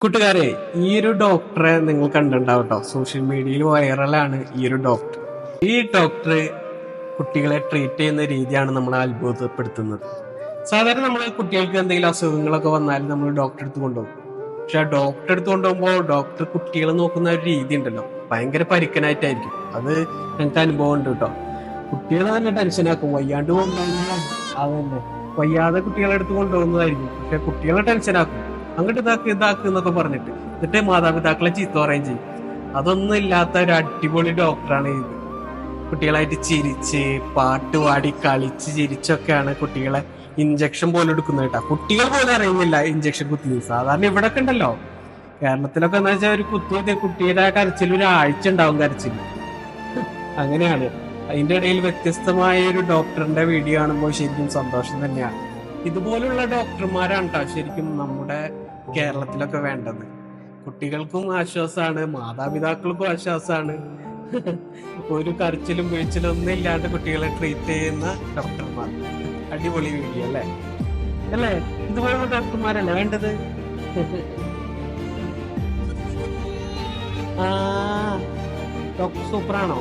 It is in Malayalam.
കൂട്ടുകാരെ, ഈ ഒരു ഡോക്ടറെ നിങ്ങൾ കണ്ടിട്ടുണ്ടാവും കേട്ടോ. സോഷ്യൽ മീഡിയയിൽ വൈറലാണ് ഈ ഒരു ഡോക്ടർ. ഈ ഡോക്ടർ കുട്ടികളെ ട്രീറ്റ് ചെയ്യുന്ന രീതിയാണ് നമ്മളെ അത്ഭുതപ്പെടുത്തുന്നത്. സാധാരണ നമ്മൾ കുട്ടികൾക്ക് എന്തെങ്കിലും അസുഖങ്ങളൊക്കെ വന്നാൽ നമ്മൾ ഡോക്ടറെ അടുത്ത് കൊണ്ടുപോകും. പക്ഷെ ആ ഡോക്ടറെ അടുത്ത് കൊണ്ടുപോകുമ്പോൾ ഡോക്ടർ കുട്ടികളെ നോക്കുന്ന ഒരു രീതി ഉണ്ടല്ലോ, ഭയങ്കര പരിക്കനായിട്ടായിരിക്കും. അത് എനിക്ക് അനുഭവം ഉണ്ട് കേട്ടോ. കുട്ടികളെ തന്നെ ടെൻഷനാക്കും. വയ്യാണ്ട് കൊണ്ടുപോകുന്ന അതന്നെ, വയ്യാതെ കുട്ടികളെ അടുത്ത് കൊണ്ടുപോകുന്നതായിരിക്കും. പക്ഷെ കുട്ടികളെ ടെൻഷനാക്കും, അങ്ങോട്ട് ഇതാക്ക് എന്നൊക്കെ പറഞ്ഞിട്ട്. എന്നിട്ട് മാതാപിതാക്കളെ ചീത്ത പറയുകയും ചെയ്യും. അതൊന്നും ഇല്ലാത്ത ഒരു അടിപൊളി ഡോക്ടറാണ് ഇത്. കുട്ടികളായിട്ട് ചിരിച്ച് പാട്ട് പാടി കളിച്ച് ചിരിച്ചൊക്കെയാണ് കുട്ടികളെ ഇഞ്ചക്ഷൻ പോലും എടുക്കുന്നത് കേട്ടോ. കുട്ടികൾ പോലും അറിയുന്നില്ല ഇഞ്ചക്ഷൻ കുത്തിയത്. സാധാരണ ഇവിടെ ഒക്കെ ഉണ്ടല്ലോ, കേരളത്തിലൊക്കെ എന്താ വെച്ചാൽ ഒരു കുത്തിയ കുട്ടിയുടെ കരച്ചിൽ ഒരാഴ്ച ഉണ്ടാവും കരച്ചിൽ. അങ്ങനെയാണ്. അതിന്റെ ഇടയിൽ വ്യത്യസ്തമായ ഒരു ഡോക്ടറിന്റെ വീഡിയോ കാണുമ്പോൾ ശരിക്കും സന്തോഷം തന്നെയാണ്. ഇതുപോലുള്ള ഡോക്ടർമാരാണ് കേട്ടോ ശരിക്കും നമ്മുടെ കേരളത്തിലൊക്കെ വേണ്ടത്. കുട്ടികൾക്കും ആശ്വാസമാണ്, മാതാപിതാക്കൾക്കും ആശ്വാസമാണ്. ഒരു കരച്ചിലും വീഴ്ചിലും ഒന്നും ഇല്ലാണ്ട് കുട്ടികളെ ട്രീറ്റ് ചെയ്യുന്ന ഡോക്ടർമാർ. അടിപൊളി വീഡിയോ അല്ലേ? അല്ലേ? ഇതുപോലുള്ള ഡോക്ടർമാരല്ലേ വേണ്ടത്? ആ, ഡോക്ടർ സൂപ്പറാണോ?